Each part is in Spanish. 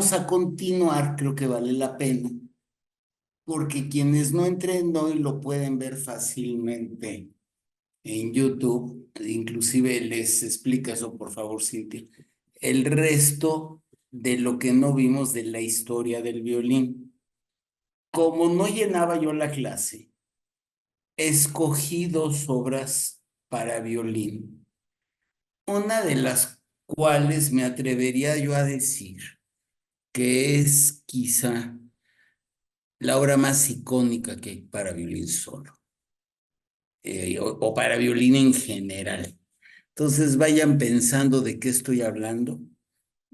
vamos a continuar, creo que vale la pena, porque quienes no entren hoy lo pueden ver fácilmente en YouTube, inclusive les explica eso, por favor, Cintia. El resto de lo que no vimos de la historia del violín. Como no llenaba yo la clase, escogí dos obras para violín, una de las cuales me atrevería yo a decir que es quizá la obra más icónica que hay para violín solo, o para violín en general. Entonces vayan pensando de qué estoy hablando.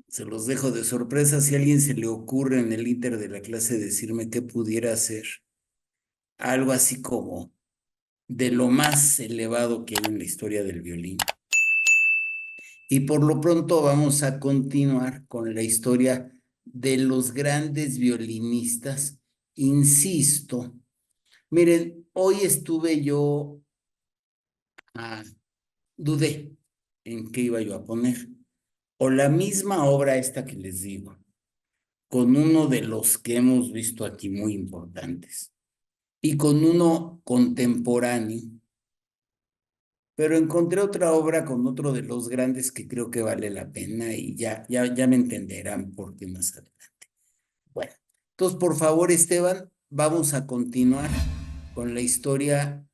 Se los dejo de sorpresa. Si a alguien se le ocurre en el inter de la clase decirme qué pudiera hacer, algo así como de lo más elevado que hay en la historia del violín. Y por lo pronto vamos a continuar con la historia de los grandes violinistas. Insisto, miren, hoy estuve yo, dudé en qué iba yo a poner. O la misma obra esta que les digo, con uno de los que hemos visto aquí muy importantes, y con uno contemporáneo, pero encontré otra obra con otro de los grandes que creo que vale la pena y ya me entenderán por qué más adelante. Bueno, entonces por favor, Esteban, vamos a continuar con la historia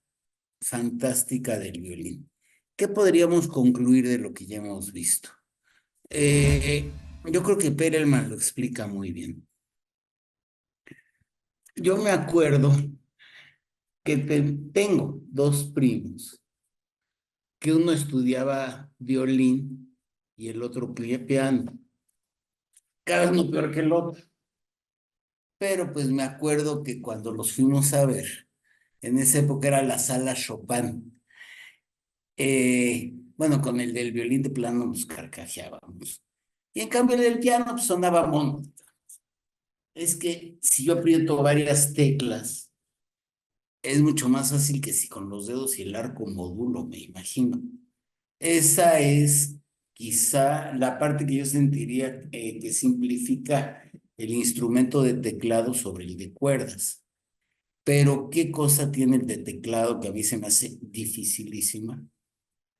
fantástica del violín. ¿Qué podríamos concluir de lo que ya hemos visto? Eh, yo creo que Perelman lo explica muy bien. Yo me acuerdo que tengo dos primos, que uno estudiaba violín y el otro piano, cada uno peor que el otro. Pero pues me acuerdo que cuando los fuimos a ver, en esa época era la sala Chopin. Bueno, con el del violín de plano nos carcajeábamos. Y en cambio el del piano pues sonaba mono. Es que si yo aprieto varias teclas, es mucho más fácil que si con los dedos y el arco modulo, me imagino. Esa es quizá la parte que yo sentiría que simplifica el instrumento de teclado sobre el de cuerdas. Pero ¿qué cosa tiene el de teclado que a mí se me hace dificilísima?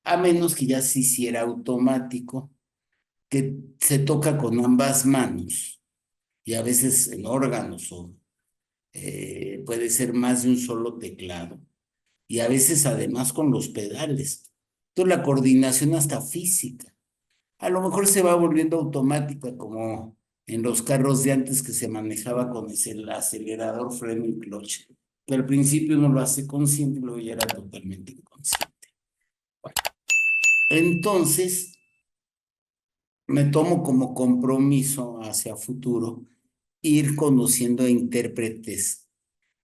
A menos que ya se hiciera automático, que se toca con ambas manos y a veces en órganos o puede ser más de un solo teclado y a veces además con los pedales. Entonces la coordinación hasta física. A lo mejor se va volviendo automática como en los carros de antes que se manejaba con el acelerador, freno y clutch. Que al principio uno lo hace consciente y luego ya era totalmente inconsciente. Bueno, entonces me tomo como compromiso hacia futuro ir conociendo a intérpretes,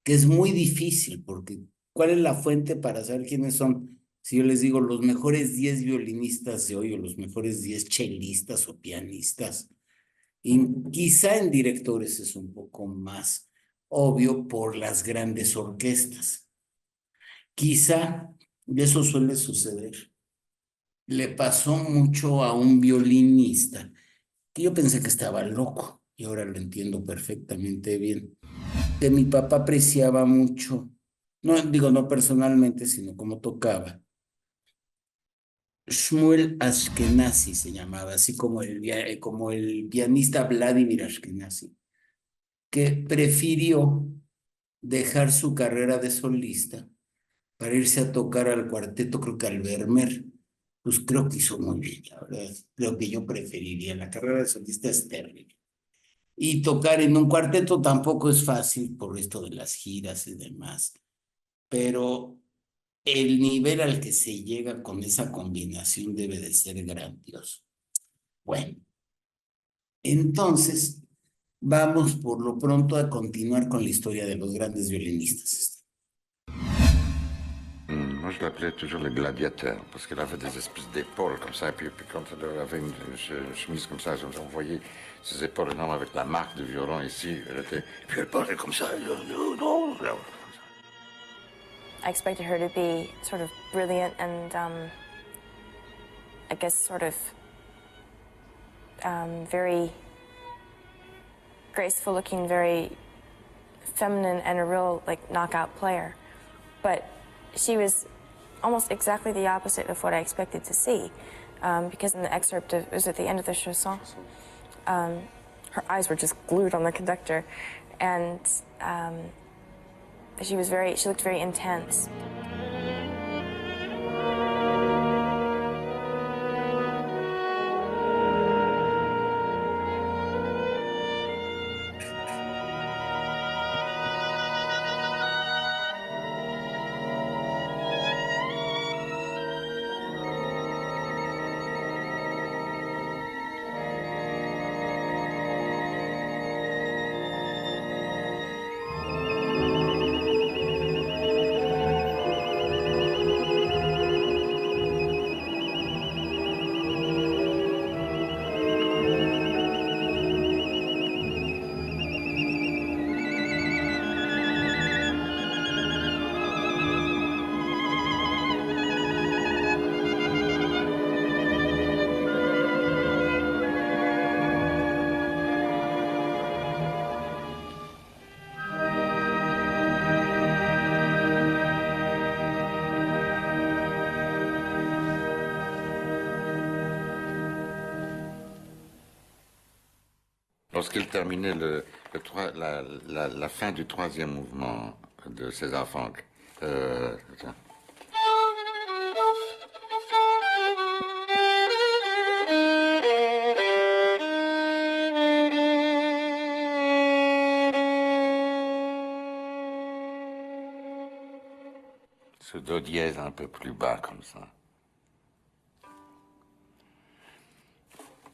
que es muy difícil porque ¿cuál es la fuente para saber quiénes son? Si yo les digo los mejores 10 violinistas de hoy o los mejores 10 chelistas o pianistas, y quizá en directores es un poco más obvio por las grandes orquestas. Quizá, y eso suele suceder, le pasó mucho a un violinista que yo pensé que estaba loco y ahora lo entiendo perfectamente bien, que mi papá apreciaba mucho, no digo no personalmente, sino como tocaba. Shmuel Ashkenazi se llamaba, así como el pianista Vladimir Ashkenazi, que prefirió dejar su carrera de solista para irse a tocar al cuarteto, creo que al Vermeer. Pues creo que hizo muy bien, la verdad. Creo que yo preferiría. La carrera de solista es terrible. Y tocar en un cuarteto tampoco es fácil por esto de las giras y demás. Pero el nivel al que se llega con esa combinación debe de ser grandioso. Bueno, entonces vamos por lo pronto a continuar con la historia de los grandes violinistas. Moi, je l'appelais toujours le gladiateur, parce qu'il avait des espèces d'épaules comme ça, et puis quand il avait une chemise comme ça, on voyait ses épaules énormes avec la marque de violon ici, puis elle parlait comme ça, I expected her to be sort of brilliant and, I guess, sort of very graceful looking, very feminine, and a real like knockout player. But she was almost exactly the opposite of what I expected to see. Because in the excerpt, it was at the end of the chanson, her eyes were just glued on the conductor, and she looked very intense. Lorsqu'il terminait la fin du troisième mouvement de César Franck, tiens. Ce do dièse un peu plus bas comme ça.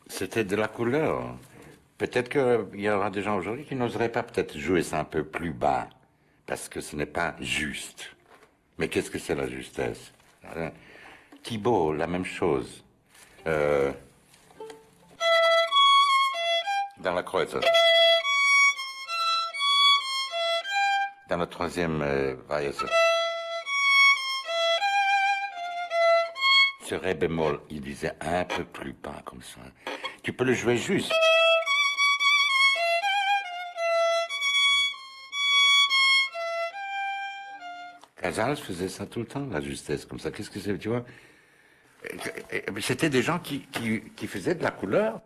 C'était de la couleur. Peut-être qu'il y aura des gens aujourd'hui qui n'oseraient pas peut-être jouer ça un peu plus bas, parce que ce n'est pas juste. Mais qu'est-ce que c'est la justesse? Thibaut, la même chose. Dans la Kreutzer. Dans la troisième Weise. Ce ré bémol, il disait un peu plus bas comme ça. Tu peux le jouer juste. Casals faisait ça tout le temps, la justesse, comme ça. Qu'est-ce que c'est, tu vois? C'était des gens qui faisaient de la couleur.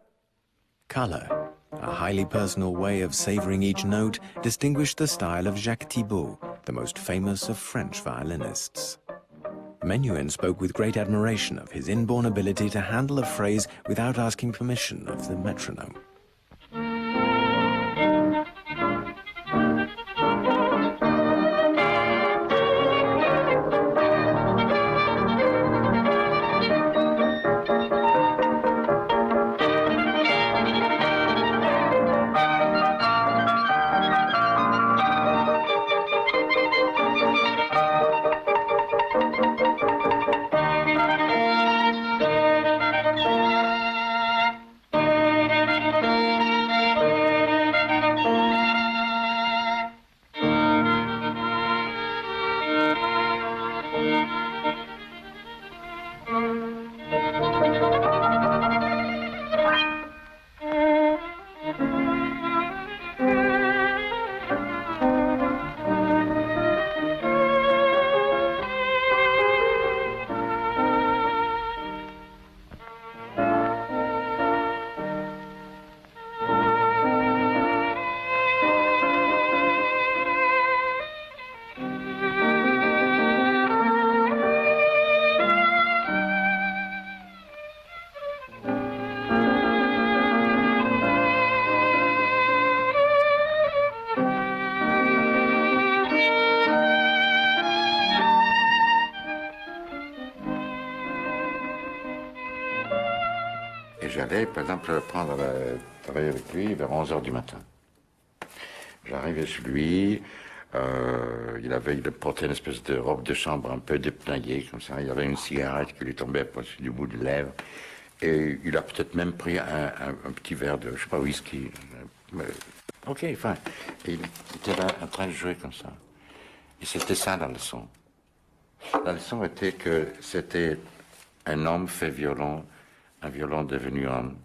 Color, a highly personal way of savoring each note, distinguished the style of Jacques Thibault, the most famous of French violinists. Menuhin spoke with great admiration of his inborn ability to handle a phrase without asking permission of the metronome. Et j'allais, par exemple, travailler avec lui vers 11h du matin. J'arrivais chez lui, il portait une espèce de robe de chambre un peu dépnaillée, comme ça. Il avait une cigarette qui lui tombait du bout de lèvres. Et il a peut-être même pris un petit verre de, je sais pas, whisky. Ok, enfin. Et il était là en train de jouer comme ça. Et c'était ça la leçon. La leçon était que c'était un homme fait violon, un violon devenu homme.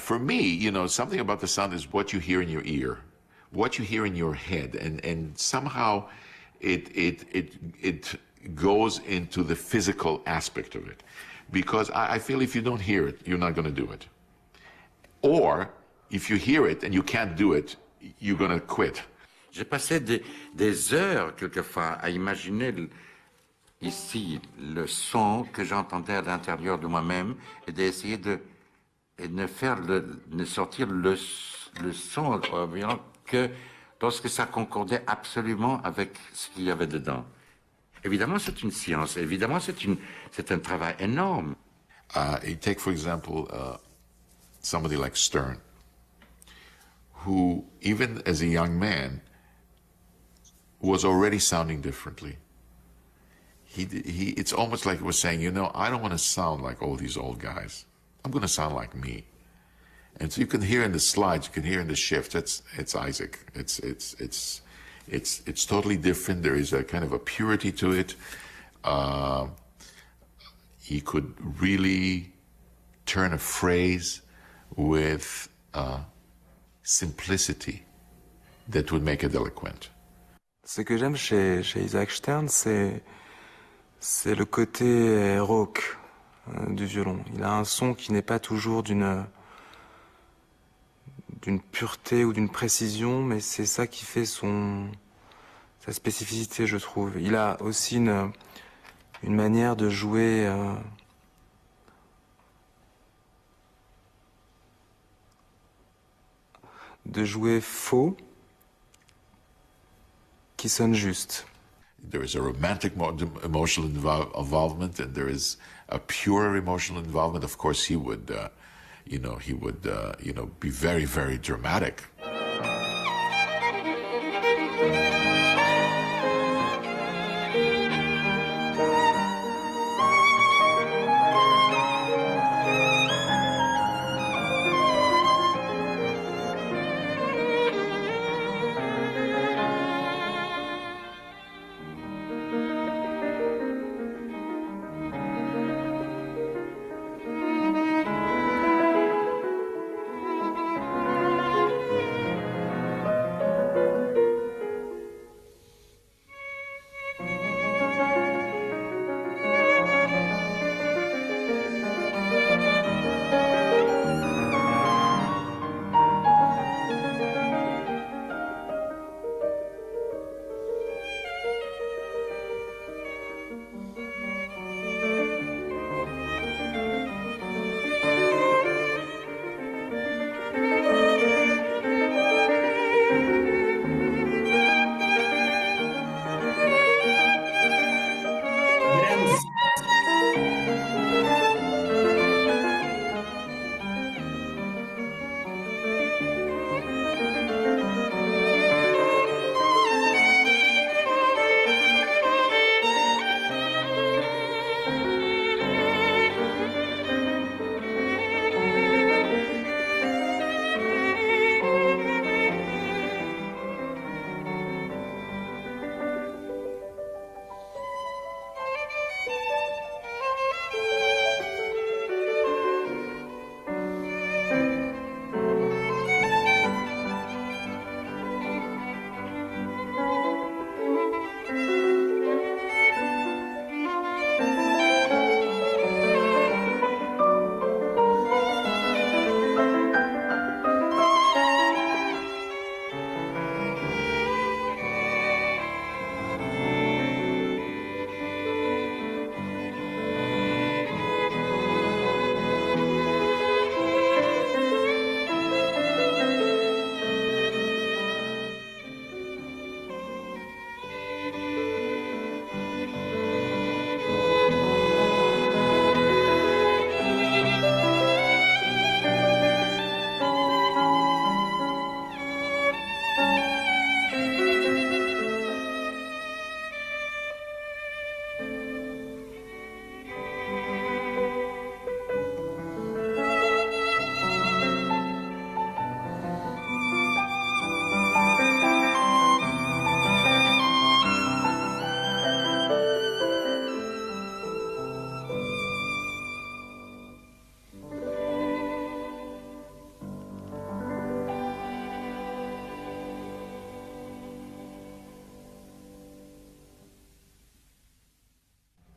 For me, you know, something about the sound is what you hear in your ear, what you hear in your head, and somehow it goes into the physical aspect of it. Because I feel if you don't hear it, you're not going to do it. Or if you hear it and you can't do it, you're going to quit. J'ai passé des heures, quelquefois, à imaginer ici le son que j'entendais à l'intérieur de moi-même et d'essayer de ne sortir le son que lorsque ça concordait absolument avec ce qu'il y avait dedans. Évidemment, c'est une science. Évidemment, c'est un travail énorme. You take, for example, somebody like Stern, who, even as a young man, was already sounding differently. It's almost like he was saying, you know, I don't want to sound like all these old guys. I'm going to sound like me. And so you can hear in the slides, you can hear in the shift. It's Isaac. It's totally different. There is a kind of a purity to it. He could really turn a phrase with simplicity that would make it eloquent. Ce que j'aime chez Isaac Stern, c'est le côté rauque du violon. Il a un son qui n'est pas toujours d'une pureté ou d'une précision, mais c'est ça qui fait sa spécificité, je trouve. Il a aussi une manière de jouer faux qui sonne juste. There is a romantic emotional involvement, and there is a pure emotional involvement. Of course, he would be very, very dramatic.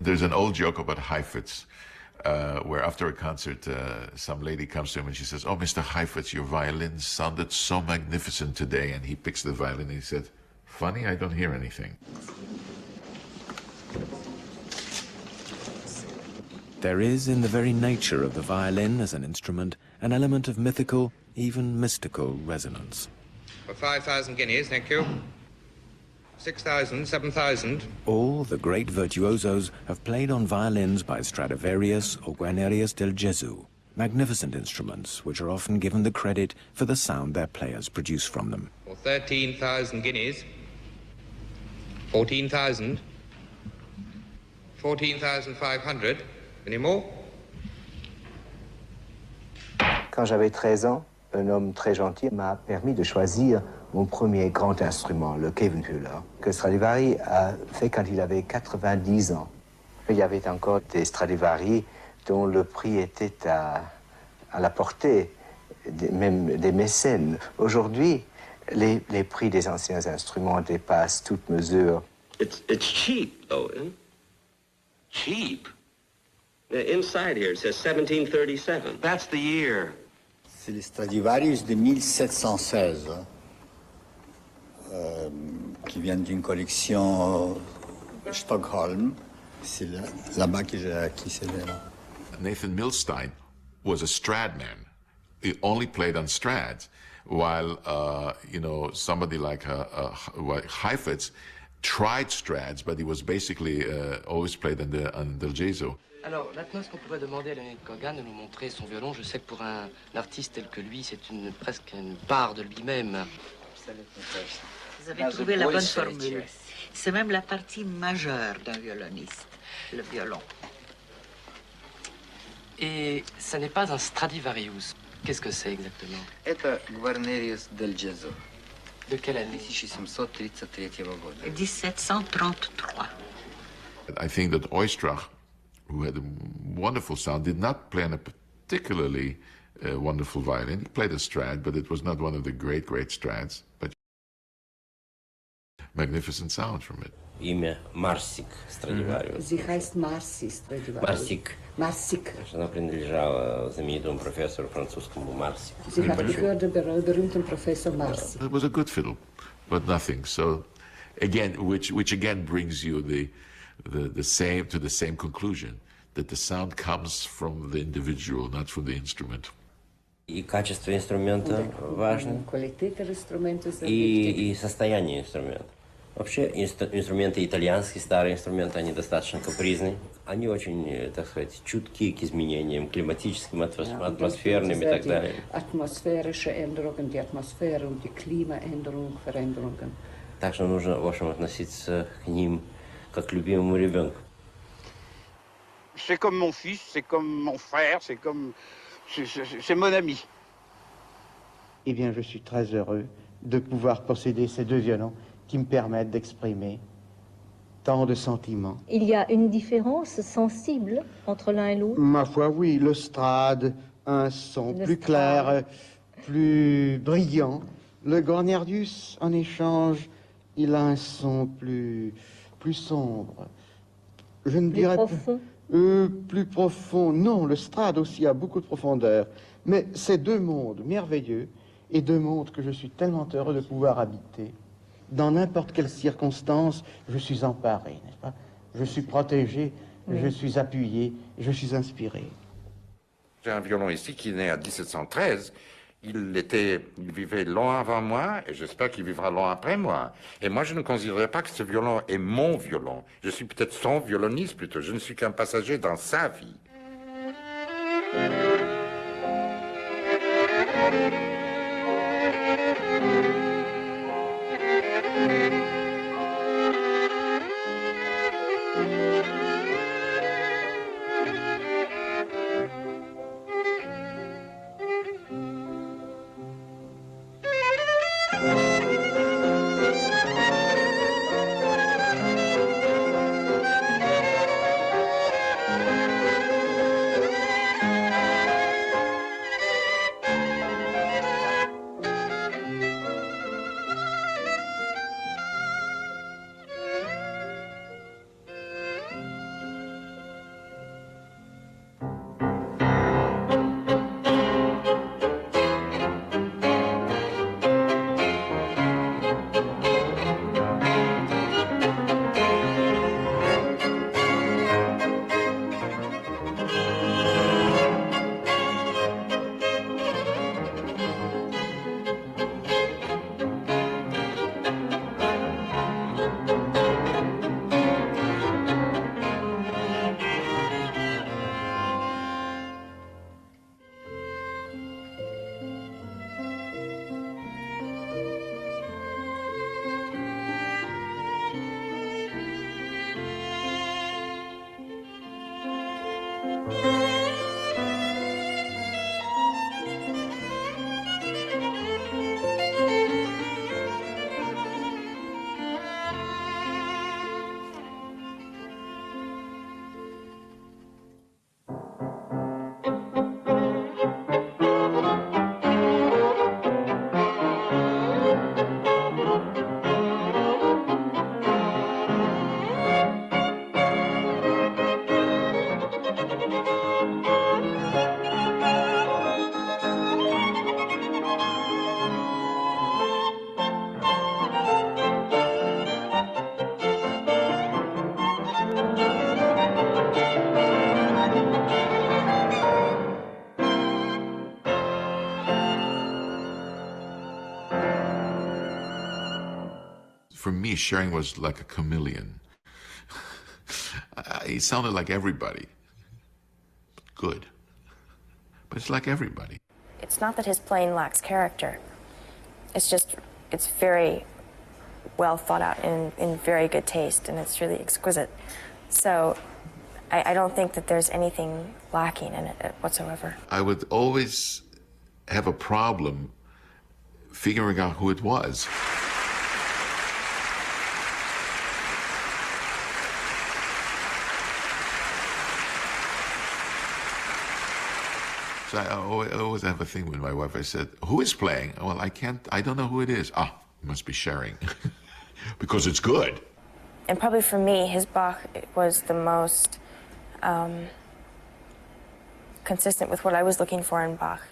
There's an old joke about Heifetz, where after a concert, some lady comes to him and she says, "Oh, Mr. Heifetz, your violin sounded so magnificent today." And he picks the violin and he said, "Funny, I don't hear anything." There is, in the very nature of the violin as an instrument, an element of mythical, even mystical resonance. For 5,000 guineas, thank you. 6,000, 7,000. All the great virtuosos have played on violins by Stradivarius or Guarnerius del Gesù, magnificent instruments which are often given the credit for the sound their players produce from them. For 13,000 guineas. 14,000. 14,500. Any more? Quand j'avais 13 ans, un homme très gentil m'a permis de choisir mon premier grand instrument, le Khevenhüller, que Stradivari a fait quand il avait 90 ans. Il y avait encore des Stradivari dont le prix était à la portée, même des mécènes. Aujourd'hui, les prix des anciens instruments dépassent toute mesure. It's cheap, though, isn't it? Cheap? Inside here, it says 1737. That's the year. C'est le Stradivarius de 1716, qui vient d'une collection Stockholm. C'est là-bas que j'ai acquis celle-là. Nathan Milstein was a Strad man. He only played on Strads, while somebody like Heifetz tried Strads, but he was basically always played on Del Gesù. Alors, maintenant, est-ce qu'on pourrait demander à Leonid Kogan de nous montrer son violon? Je sais que pour un artiste tel que lui, c'est presque une part de lui-même. Vous avez trouvé la bonne formule. C'est même la partie majeure d'un violoniste, le violon. Et ça n'est pas un Stradivarius. Qu'est-ce que c'est exactement? Это Guarnerius del Gesù. De quelle année? 1733 года. 1733. I think that Oistrakh, who had a wonderful sound, did not play on a particularly wonderful violin. He played a Strad, but it was not one of the great Strads. But magnificent sound from it. Имя Марсик Страдивариус. Sie heißt Marci Stradivarius. Марсик. Marsic. Она принадлежала знаменитому профессору французскому Марсику. Sie hat gehört der berühmten Professor Marci. It was a good fiddle, but nothing. So, again, which again brings you the same conclusion, that the sound comes from the individual, not from the instrument. И качество инструмента важно, и состояние инструмента. Вообще инструменты итальянские, старые инструменты, они достаточно капризны. Они очень, так сказать, чуткие к изменениям климатическим, атмосферным и так далее. Atmosphärische Änderungen, die Atmosphäre und die Klimaänderung, Veränderungen. Так что нужно, в общем, относиться к ним как к любимому ребенку. C'est comme mon fils, c'est comme mon frère, c'est mon ami. Eh bien, je suis très heureux de pouvoir posséder ces deux violons qui me permettent d'exprimer tant de sentiments. Il y a une différence sensible entre l'un et l'autre? Ma foi, oui. Le Strad, un son plus clair, plus brillant. Le Guarnerius, en échange, il a un son plus sombre. Je ne dirais pas... plus profond. Non, le Strad aussi a beaucoup de profondeur. Mais c'est deux mondes merveilleux et deux mondes que je suis tellement heureux de pouvoir habiter. Dans n'importe quelle circonstance, je suis emparé, n'est-ce pas? Je suis protégé, je suis appuyé, je suis inspiré. J'ai un violon ici qui est né en 1713. Il vivait long avant moi et j'espère qu'il vivra long après moi. Et moi, je ne considérais pas que ce violon est mon violon. Je suis peut-être son violoniste plutôt. Je ne suis qu'un passager dans sa vie. me, Schering was like a chameleon. He sounded like everybody. Good. But it's like everybody. It's not that his playing lacks character. It's just, it's very well thought out and in very good taste, and it's really exquisite. So I don't think that there's anything lacking in it whatsoever. I would always have a problem figuring out who it was. So I always have a thing with my wife. I said, who is playing? Well, I don't know who it is. Ah, it must be Schering. Because it's good. And probably for me, his Bach was the most consistent with what I was looking for in Bach.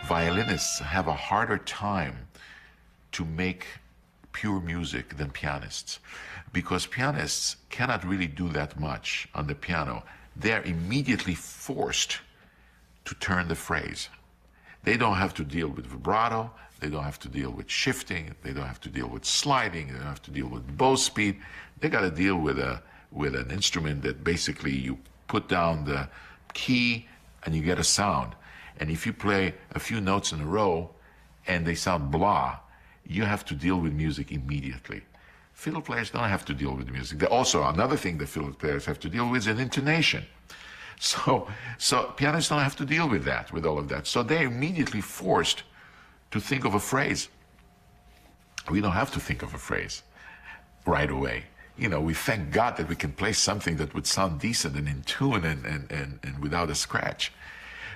Violinists have a harder time to make pure music than pianists, because pianists cannot really do that much on the piano. They're immediately forced to turn the phrase. They don't have to deal with vibrato, they don't have to deal with shifting, they don't have to deal with sliding, they don't have to deal with bow speed. They got to deal with an instrument that basically you put down the key and you get a sound. And if you play a few notes in a row and they sound blah, you have to deal with music immediately. Fiddle players don't have to deal with music. Also, another thing that fiddle players have to deal with is an intonation. So pianists don't have to deal with that, with all of that. So they're immediately forced to think of a phrase. We don't have to think of a phrase right away. You know, we thank God that we can play something that would sound decent and in tune and without a scratch.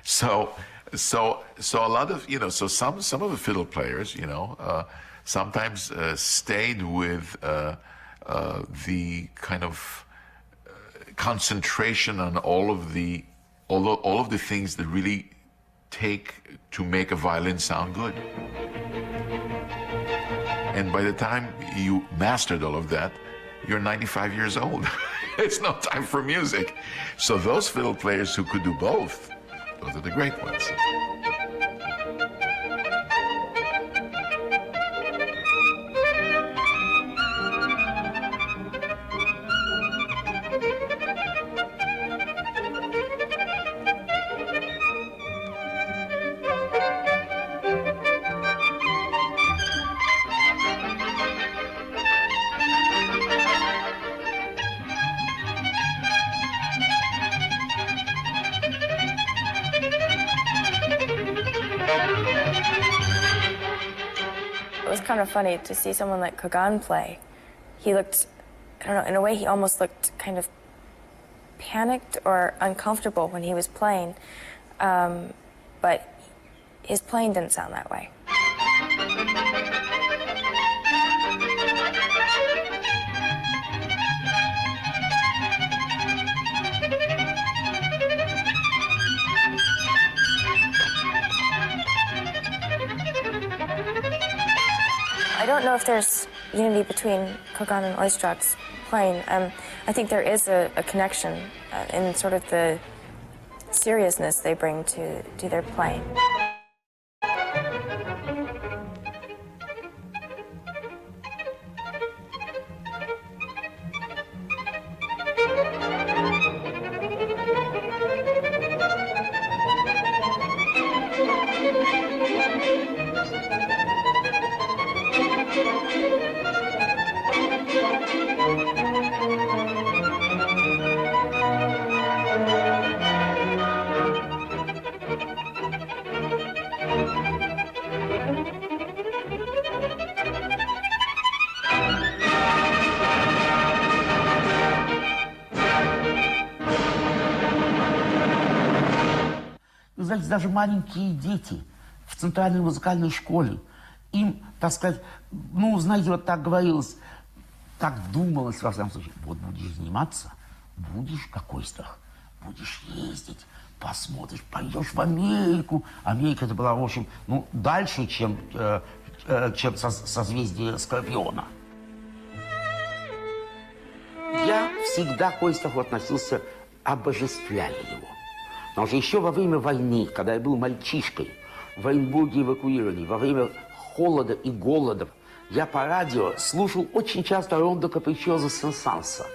So a lot of, you know, so some of the fiddle players, you know, sometimes stayed with the kind of concentration on all of the things that really take to make a violin sound good. And by the time you mastered all of that, you're 95 years old. It's no time for music. So those fiddle players who could do both, those are the great ones. It was kind of funny to see someone like Kogan play. He looked, I don't know, in a way he almost looked kind of panicked or uncomfortable when he was playing, but his playing didn't sound that way. I don't know if there's unity between Kogan and Oistrakh, playing. I think there is a connection in sort of the seriousness they bring to their playing. Вы знаете, даже маленькие дети в центральной музыкальной школе, им, так сказать, ну, знаете, вот так говорилось, так думалось, во всяком случае, вот будешь заниматься, будешь, какой страх, будешь ездить, посмотришь, пойдешь в Америку. Америка это была, в общем, ну, дальше, чем созвездие Скорпиона. Я всегда к Ойстраху относился, обожествляя его. Потому что еще во время войны, когда я был мальчишкой, в Оренбурге эвакуировали, во время холода и голода, я по радио слушал очень часто рондо капричозо Сен-Санса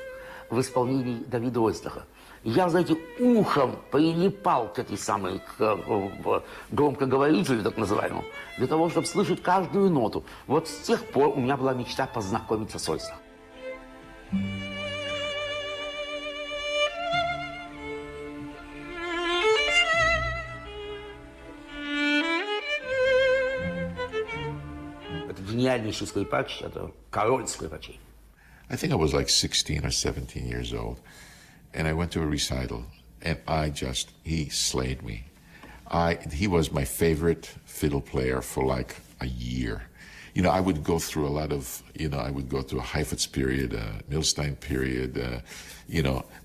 в исполнении Давида Ойстраха. Я, знаете, ухом прилипал к этой самой громкоговорителю, так называемому, для того, чтобы слышать каждую ноту. Вот с тех пор у меня была мечта познакомиться с Ойстрахом. Гениальнейший скрипач, это король скрипачей. I think I was like 16 or 17 years old, and I went to a recital, and he slayed me. He was my favorite fiddle player for like a year. You know, I would go through a lot of, I would go through a Heifetz period, a Milstein period,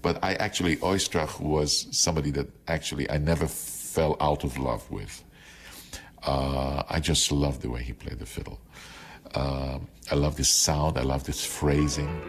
but Oistrach was somebody that actually I never fell out of love with. I just loved the way he played the fiddle. I loved his sound, I loved his phrasing.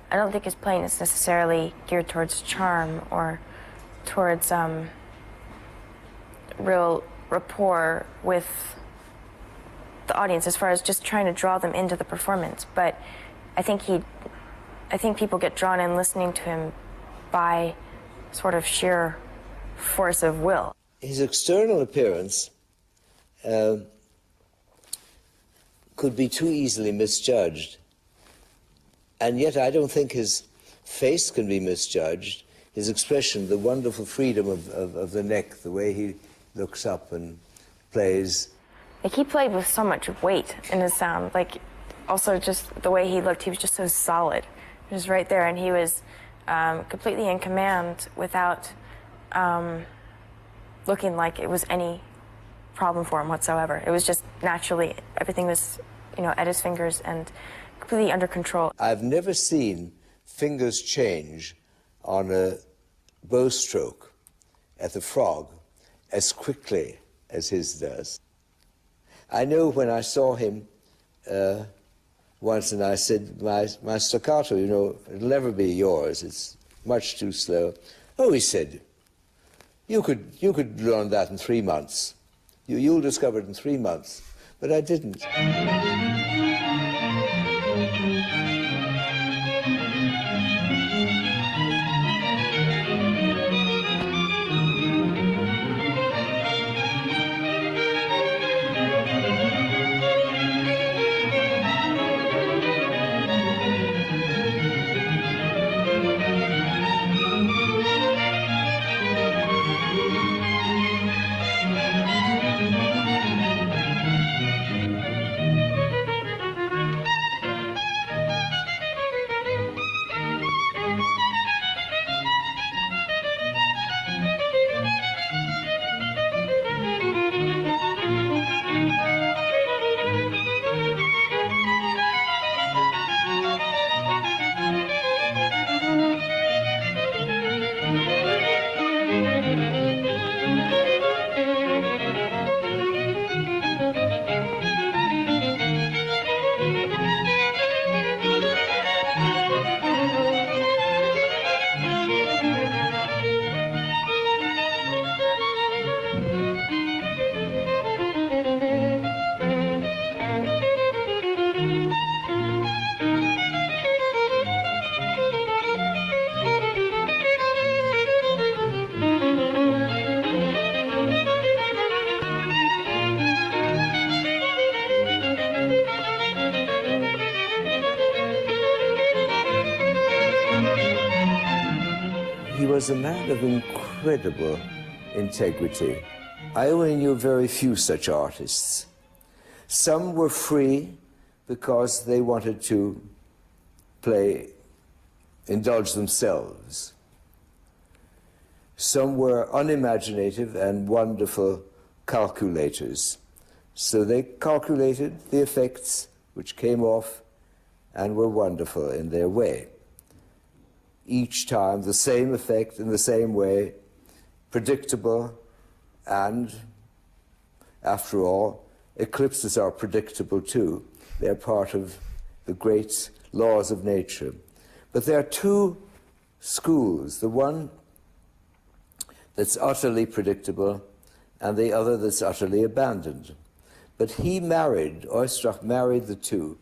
I don't think his playing is necessarily geared towards charm or towards real rapport with the audience as far as just trying to draw them into the performance. But I think people get drawn in listening to him by sort of sheer force of will. His external appearance could be too easily misjudged. And yet I don't think his face can be misjudged. his expression, the wonderful freedom of the neck, the way he looks up and plays. Like, he played with so much weight in his sound. Like, also just the way he looked, he was just so solid. He was right there, and he was completely in command without looking like it was any problem for him whatsoever. It was just naturally, everything was, you know, at his fingers and completely under control. I've never seen fingers change on a bow stroke at the frog as quickly as his does. I know when I saw him once and I said, my staccato, you know, it'll never be yours, it's much too slow. Oh, he said, you could learn that in 3 months. You'll discover it in 3 months. But I didn't. He was a man of incredible integrity. I only knew very few such artists. Some were free because they wanted to indulge themselves. Some were unimaginative and wonderful calculators. So they calculated the effects which came off and were wonderful in their way. Each time the same effect in the same way, predictable, and after all, eclipses are predictable too. They're part of the great laws of nature. But there are two schools, the one that's utterly predictable and the other that's utterly abandoned. But he married, Oistrakh married the two.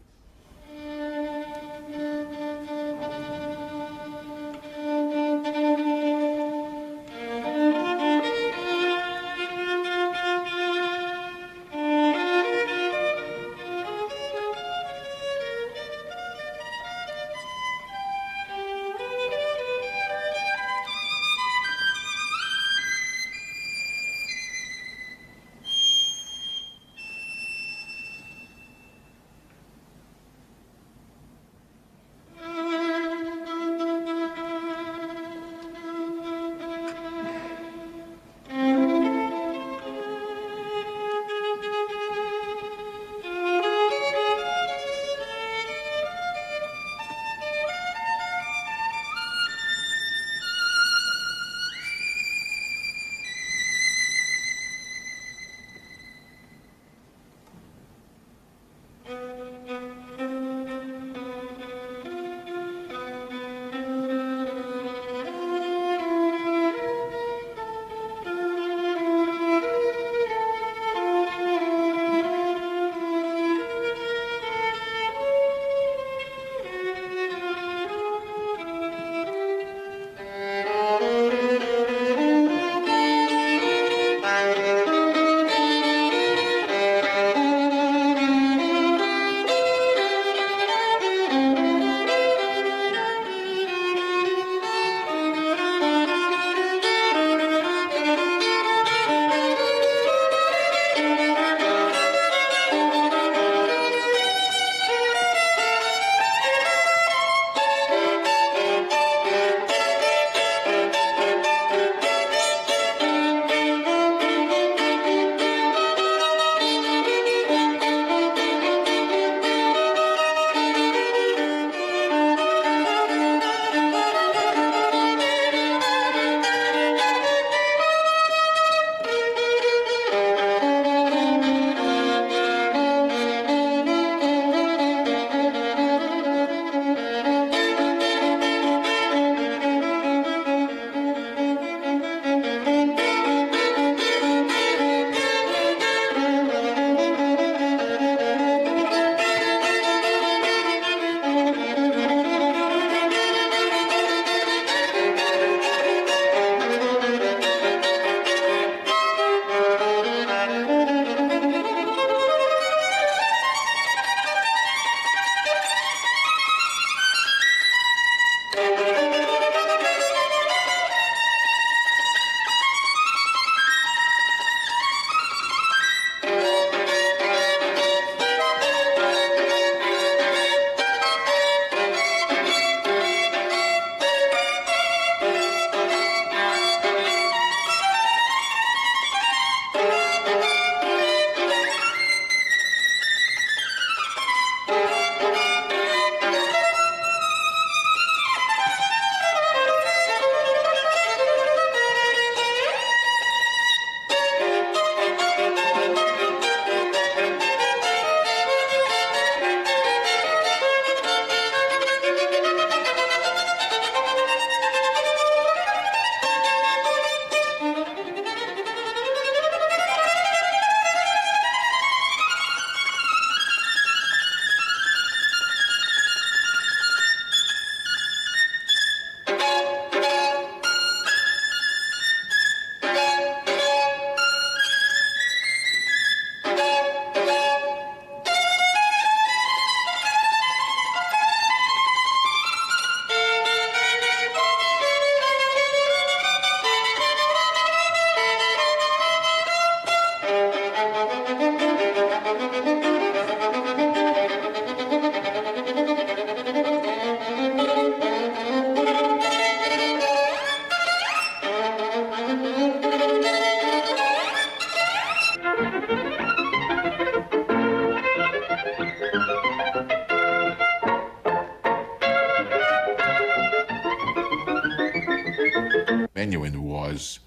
was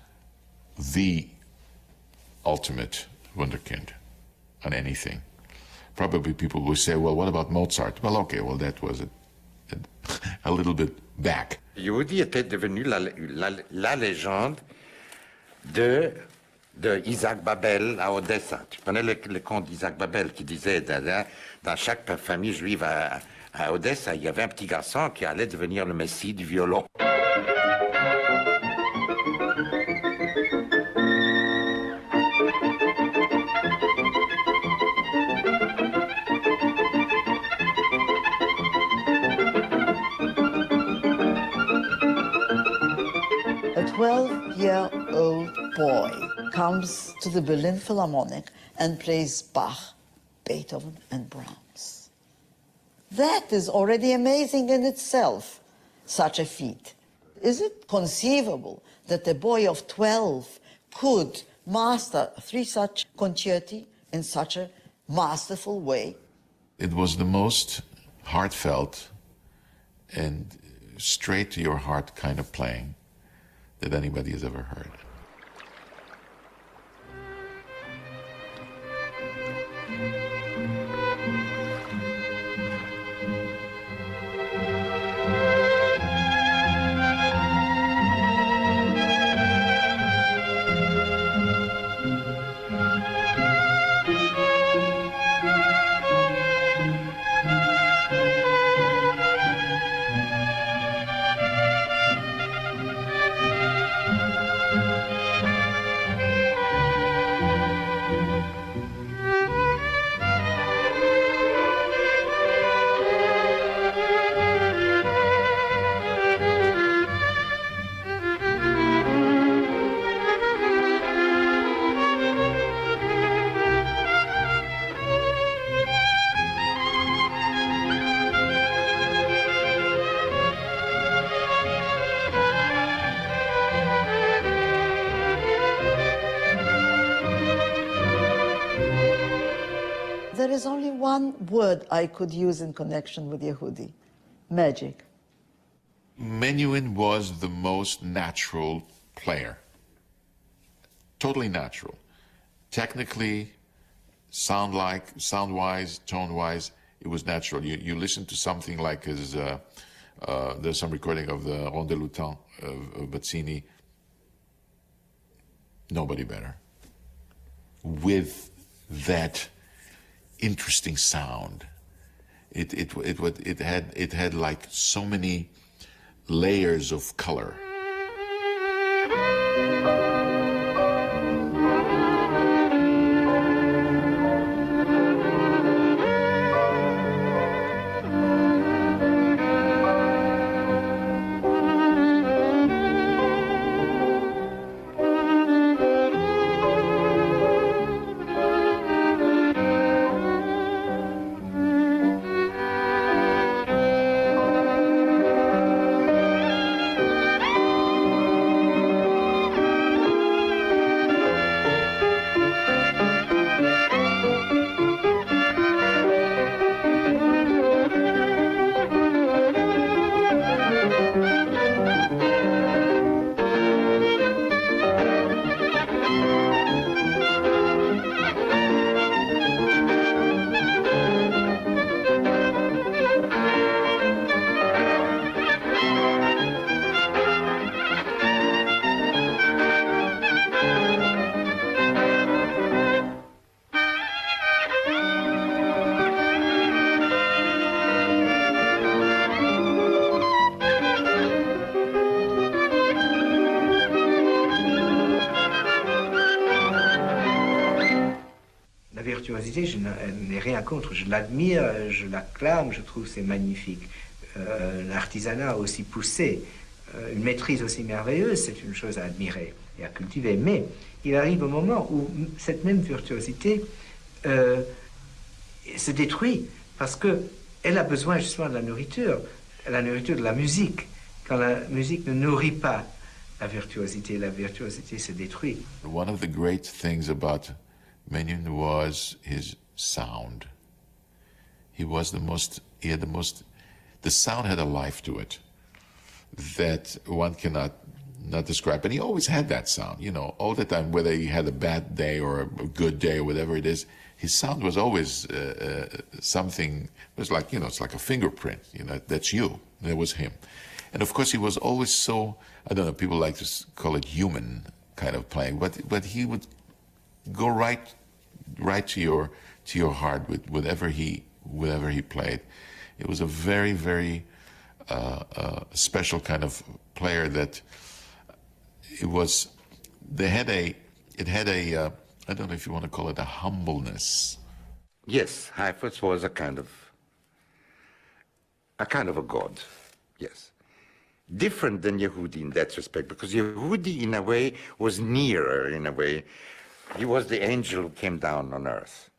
the ultimate wunderkind on anything. Probably people will say, well, what about Mozart? Well, okay, well, that was a little bit back. Yehudi était devenu la légende de Isaac Babel à Odessa. Tu connais le conte d'Isaac Babel qui disait dans chaque famille juive à Odessa, il y avait un petit garçon qui allait devenir le messie du violon. A 12-year-old boy comes to the Berlin Philharmonic and plays Bach, Beethoven, and Brahms. That is already amazing in itself, such a feat. Is it conceivable that a boy of 12 could master 3 such concerti in such a masterful way? It was the most heartfelt and straight to your heart kind of playing that anybody has ever heard. There is only one word I could use in connection with Yehudi: magic. Menuhin was the most natural player. Totally natural. Technically, sound-wise, tone-wise, it was natural. You listen to something like his, there's some recording of the Ronde de Lutin of Bazzini. Nobody better. With that interesting sound. It had like so many layers of color. Je n'ai rien contre, je l'admire, je l'acclame, je trouve c'est magnifique. L'artisanat aussi poussé, une maîtrise aussi merveilleuse, c'est une chose à admirer et à cultiver. Mais il arrive un moment où cette même virtuosité se détruit parce qu'elle a besoin justement de la nourriture de la musique. Quand la musique ne nourrit pas la virtuosité se détruit. One of the great things about Menuhin was his sound. The sound had a life to it that one cannot not describe, but he always had that sound, you know, all the time, whether he had a bad day or a good day or whatever it is, his sound was always something, it was like, you know, it's like a fingerprint, you know, that's you, that was him. And of course he was always so, I don't know, people like to call it human kind of playing, but he would go right to your heart with whatever he played. It was a very, very special kind of player that it had a I don't know if you want to call it a humbleness. Yes, Heifetz was a kind of a god, yes. Different than Yehudi in that respect, because Yehudi in a way was nearer, in a way. He was the angel who came down on earth.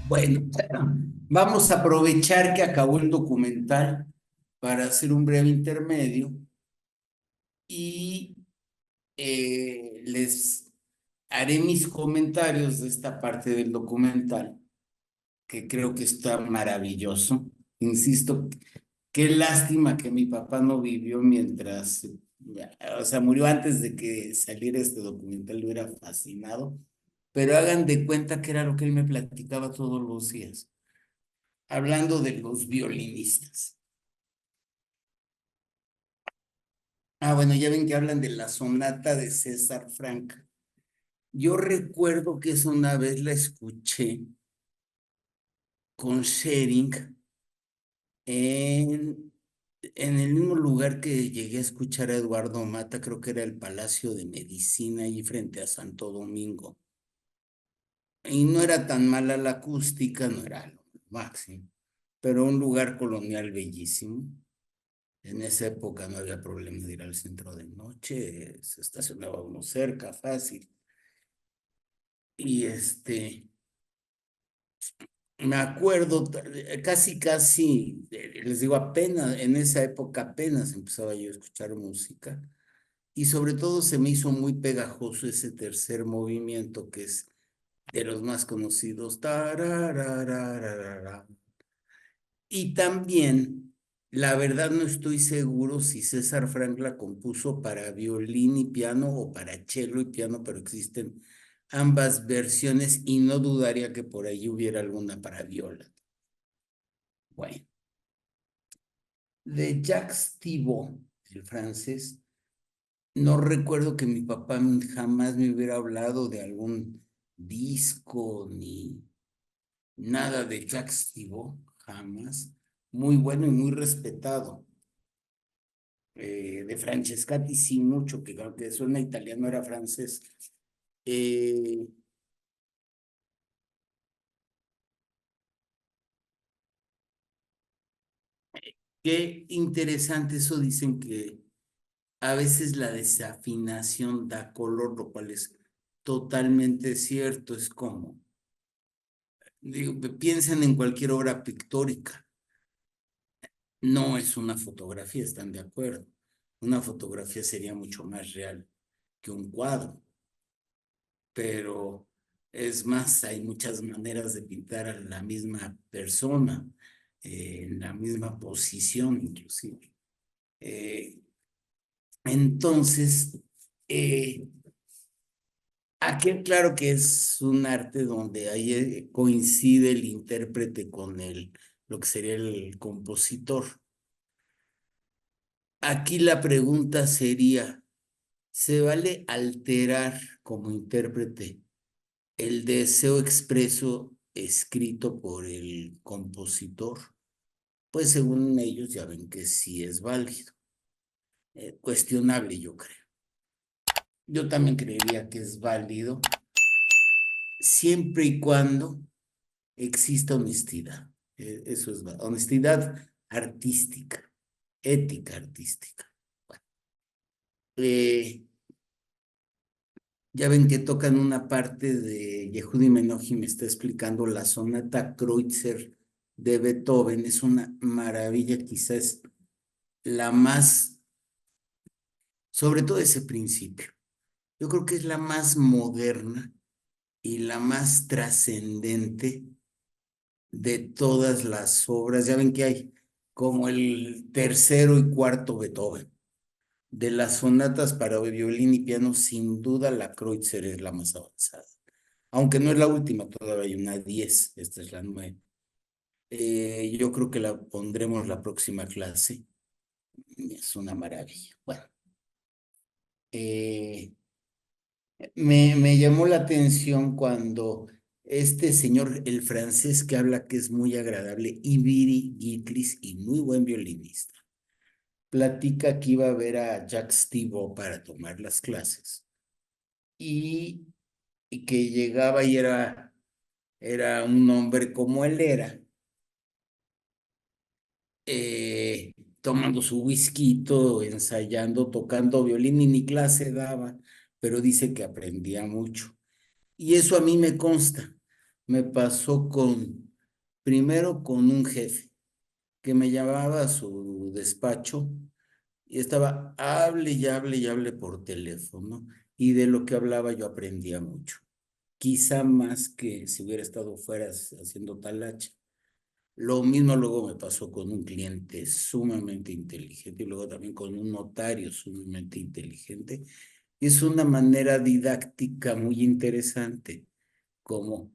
Bueno, vamos a aprovechar que acabó el documental para hacer un breve intermedio y les haré mis comentarios de esta parte del documental, que creo que está maravilloso. Insisto, qué lástima que mi papá no vivió mientras O sea, murió antes de que saliera este documental, le hubiera fascinado. Pero hagan de cuenta que era lo que él me platicaba todos los días, hablando de los violinistas. Bueno, ya ven que hablan de la sonata de César Franck. Yo recuerdo que esa una vez la escuché con Schering en el mismo lugar que llegué a escuchar a Eduardo Mata, creo que era el Palacio de Medicina, ahí frente a Santo Domingo. Y no era tan mala la acústica, no era lo máximo, pero un lugar colonial bellísimo. En esa época no había problema de ir al centro de noche, se estacionaba uno cerca, fácil. Y me acuerdo, casi, les digo, apenas, en esa época apenas empezaba yo a escuchar música. Y sobre todo se me hizo muy pegajoso ese tercer movimiento que es de los más conocidos. Tarararararara. Y también, la verdad no estoy seguro si César Franck la compuso para violín y piano o para cello y piano, pero existen ambas versiones y no dudaría que por ahí hubiera alguna para viola. Bueno, de Jacques Thibaud, el francés, no recuerdo que mi papá jamás me hubiera hablado de algún disco ni nada de Jacques Thibaud, jamás. Muy bueno y muy respetado. De Francescatti sí mucho, que creo que suena italiano, era francés. Qué interesante eso, dicen que a veces la desafinación da color, lo cual es totalmente cierto. Es como, digo, piensen en cualquier obra pictórica. No es una fotografía, están de acuerdo. Una fotografía sería mucho más real que un cuadro. Pero es más, hay muchas maneras de pintar a la misma persona, en la misma posición inclusive. Entonces, aquí claro que es un arte donde ahí coincide el intérprete con lo que sería el compositor. Aquí la pregunta sería, ¿se vale alterar como intérprete el deseo expreso escrito por el compositor? Pues según ellos ya ven que sí es válido. Cuestionable, yo creo. Yo también creería que es válido siempre y cuando exista honestidad. Eso es honestidad artística, ética artística. Bueno, ya ven que tocan una parte de Yehudi Menuhin, me está explicando la sonata Kreutzer de Beethoven. Es una maravilla, quizás la más, sobre todo ese principio. Yo creo que es la más moderna y la más trascendente de todas las obras. Ya ven que hay como el tercero y cuarto Beethoven. De las sonatas para violín y piano, sin duda la Kreutzer es la más avanzada. Aunque no es la última, todavía hay una 10, esta es la 9. Yo creo que la pondremos la próxima clase. Es una maravilla. Bueno, me llamó la atención cuando este señor, el francés que habla, que es muy agradable, Ibiri Gitlis y muy buen violinista, platica que iba a ver a Jacques Thibaud para tomar las clases y que llegaba y era un hombre como él era, tomando su whisky, ensayando, tocando violín y ni clase daba, pero dice que aprendía mucho. Y eso a mí me consta. Me pasó primero con un jefe que me llamaba a su despacho y estaba, hable y hable y hable por teléfono, y de lo que hablaba yo aprendía mucho. Quizá más que si hubiera estado fuera haciendo talacha. Lo mismo luego me pasó con un cliente sumamente inteligente y luego también con un notario sumamente inteligente. Es una manera didáctica muy interesante, como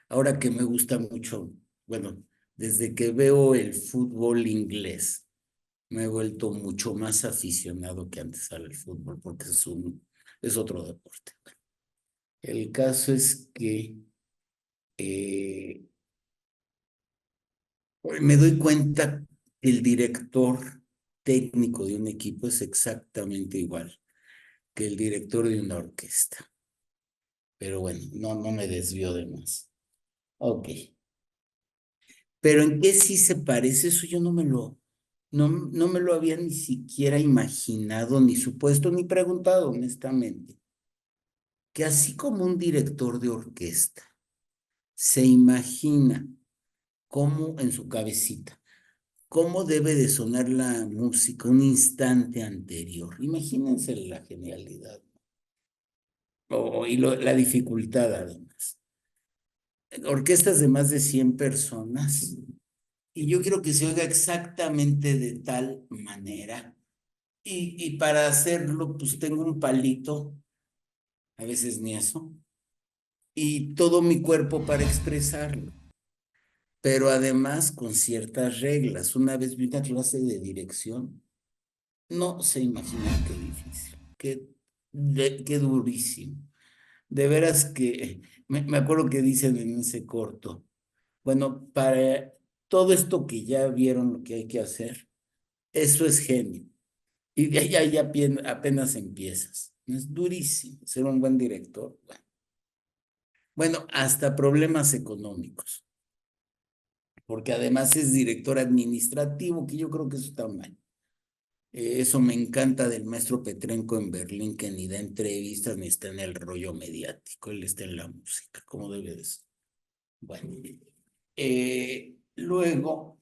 ahora que me gusta mucho, bueno, desde que veo el fútbol inglés, me he vuelto mucho más aficionado que antes al fútbol, porque es otro deporte. El caso es que me doy cuenta que el director técnico de un equipo es exactamente igual que el director de una orquesta. Pero bueno, no me desvío de más. Ok. Pero ¿en qué sí se parece? Eso yo no me lo había ni siquiera imaginado, ni supuesto, ni preguntado, honestamente. Que así como un director de orquesta se imagina cómo en su cabecita, cómo debe de sonar la música un instante anterior. Imagínense la genialidad. La dificultad, además. Orquestas de más de 100 personas. Y yo quiero que se oiga exactamente de tal manera. Y para hacerlo, pues tengo un palito, a veces ni eso, y todo mi cuerpo para expresarlo. Pero además con ciertas reglas. Una vez vi una clase de dirección. No se imaginan qué difícil, qué durísimo. De veras que me acuerdo que dicen en ese corto, bueno, para todo esto que ya vieron lo que hay que hacer, eso es genio. Y de ahí ya apenas empiezas. Es durísimo ser un buen director. Bueno, hasta problemas económicos, porque además es director administrativo, que yo creo que eso está mal. Eso me encanta del maestro Petrenko en Berlín, que ni da entrevistas ni está en el rollo mediático, él está en la música, como debe de ser. Bueno, luego,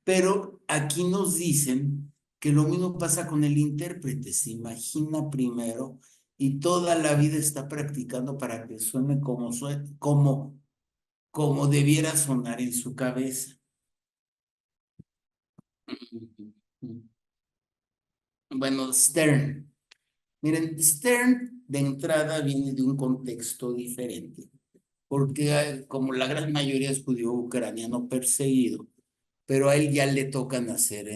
pero aquí nos dicen que lo mismo pasa con el intérprete, se imagina primero y toda la vida está practicando para que suene como debiera sonar en su cabeza. Bueno, Stern. Miren, Stern de entrada viene de un contexto diferente, porque como la gran mayoría es judío ucraniano perseguido, pero a él ya le toca nacer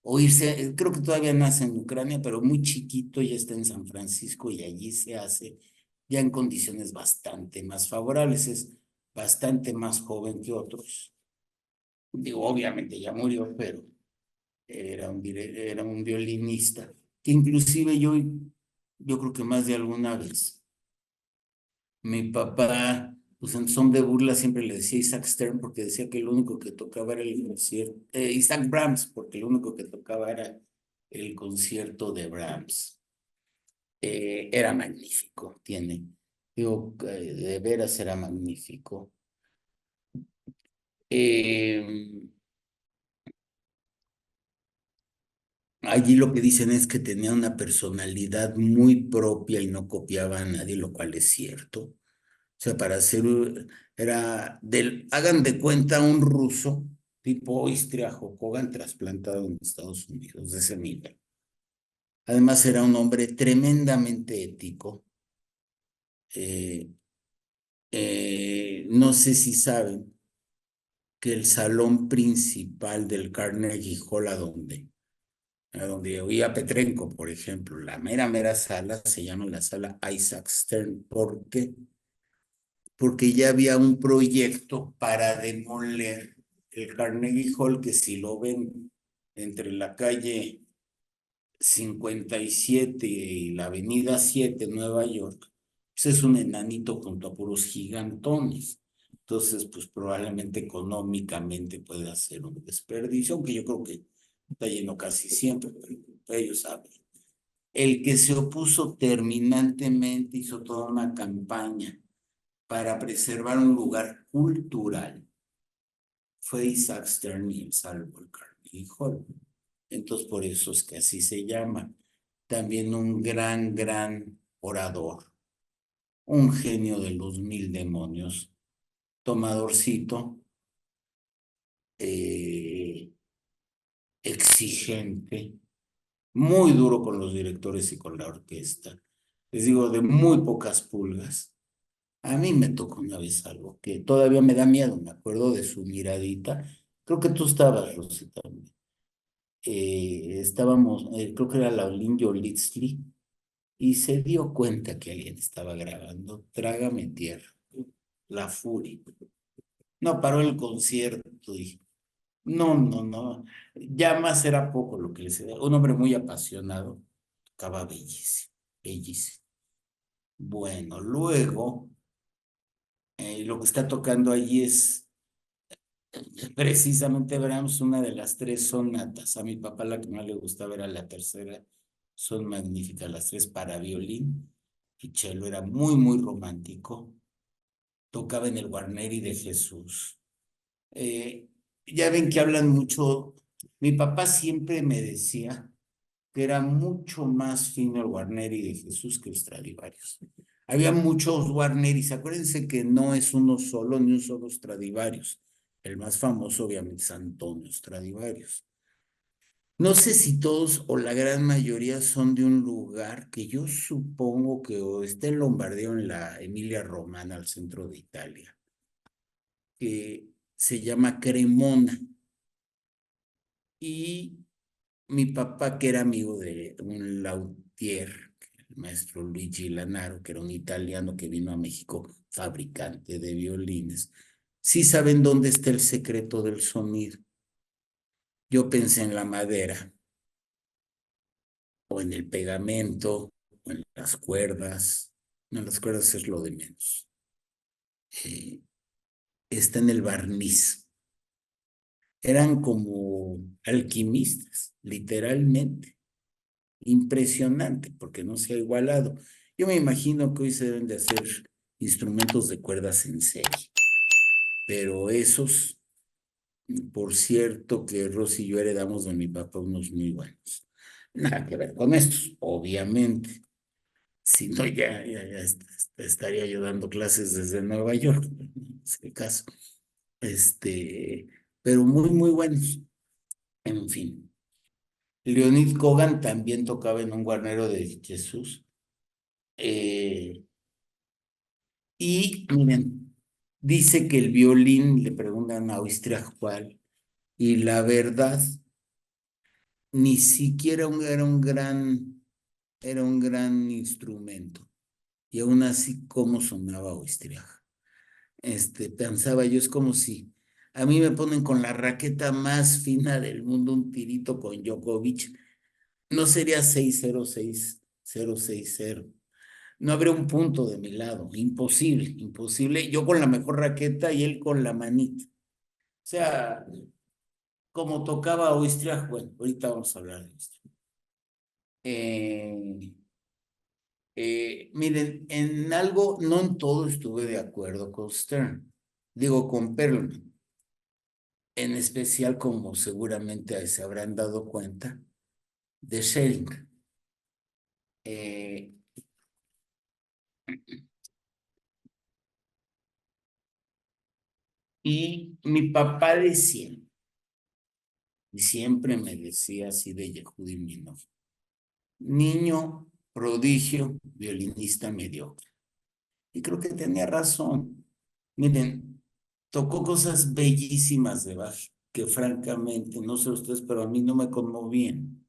o irse, creo que todavía nace en Ucrania, pero muy chiquito ya está en San Francisco y allí se hace ya en condiciones bastante más favorables, es bastante más joven que otros. Digo, obviamente ya murió, pero era un violinista, que inclusive yo creo que más de alguna vez, mi papá, pues en son de burla siempre le decía Isaac Stern porque decía que lo único que tocaba era el concierto, Isaac Brahms, porque lo único que tocaba era el concierto de Brahms. Era magnífico, digo, de veras era magnífico. Allí lo que dicen es que tenía una personalidad muy propia y no copiaba a nadie, lo cual es cierto. O sea, hagan de cuenta un ruso, tipo Istria Hogan, trasplantado en Estados Unidos, de ese nivel. Además, era un hombre tremendamente ético. No sé si saben que el salón principal del Carnegie Hall, a donde oía Petrenko, por ejemplo, la mera sala se llama la sala Isaac Stern. ¿Por qué? Porque ya había un proyecto para demoler el Carnegie Hall, que si lo ven entre la calle 57 y la avenida 7, Nueva York, pues es un enanito junto a puros gigantones. Entonces, pues probablemente económicamente pueda ser un desperdicio, aunque yo creo que está lleno casi siempre, pero ellos saben. El que se opuso terminantemente hizo toda una campaña para preservar un lugar cultural fue Isaac Stern y el Salvo Carnegie Hall. Entonces, por eso es que así se llama. También un gran orador, un genio de los 1000 demonios, tomadorcito, exigente, muy duro con los directores y con la orquesta. Les digo, de muy pocas pulgas. A mí me tocó una vez algo que todavía me da miedo, me acuerdo de su miradita. Creo que tú estabas, Rosita. Estábamos, creo que era la Olinjo Litzli, y se dio cuenta que alguien estaba grabando. Trágame tierra, la furia. No paró el concierto y no, no, no. Ya más era poco lo que le decía. Un hombre muy apasionado, tocaba bellísimo, bellísimo. Bueno, luego lo que está tocando allí es precisamente Brahms, una de las tres sonatas. A mi papá la que más le gustaba era la tercera. Son magníficas las tres para violín y cello. Era muy, muy romántico. Tocaba en el Guarneri de Jesús. Ya ven que hablan mucho. Mi papá siempre me decía que era mucho más fino el Guarneri de Jesús que el Stradivarius. Había muchos Guarneris. Acuérdense que no es uno solo ni un solo Stradivarius. El más famoso, obviamente, es Antonio Stradivarius. No sé si todos o la gran mayoría son de un lugar que yo supongo que o está en Lombardía o en la Emilia Romana, al centro de Italia, que se llama Cremona. Y mi papá, que era amigo de un luthier, el maestro Luigi Lanaro, que era un italiano que vino a México, fabricante de violines, sí saben dónde está el secreto del sonido. Yo pensé en la madera, o en el pegamento, o en las cuerdas. No, las cuerdas es lo de menos. Está en el barniz. Eran como alquimistas, literalmente. Impresionante, porque no se ha igualado. Yo me imagino que hoy se deben de hacer instrumentos de cuerdas en serie, pero esos, por cierto, que Rosy y yo heredamos de mi papá unos muy buenos. Nada que ver con estos, obviamente. Si no, ya estaría yo dando clases desde Nueva York, en ese caso. Pero muy, muy buenos. En fin. Leonid Kogan también tocaba en un guarnero de Jesús. Y miren, dice que el violín, le preguntan a Austriach cuál, y la verdad, ni siquiera era un gran instrumento. Y aún así, ¿cómo sonaba Austriach? Pensaba yo, es como si a mí me ponen con la raqueta más fina del mundo un tirito con Djokovic, no sería 6-0-6-0-6-0. No habría un punto de mi lado, imposible, imposible. Yo con la mejor raqueta y él con la manita. O sea, como tocaba Austriach, bueno, ahorita vamos a hablar de esto. Miren, en algo, no en todo estuve de acuerdo con Stern, digo con Perlman, en especial como seguramente se habrán dado cuenta, de Schelling. Y mi papá decía, y siempre me decía así de Yehudi Minov, niño prodigio, violinista mediocre. Y creo que tenía razón. Miren, tocó cosas bellísimas de Bach, que francamente, no sé ustedes, pero a mí no me conmovían.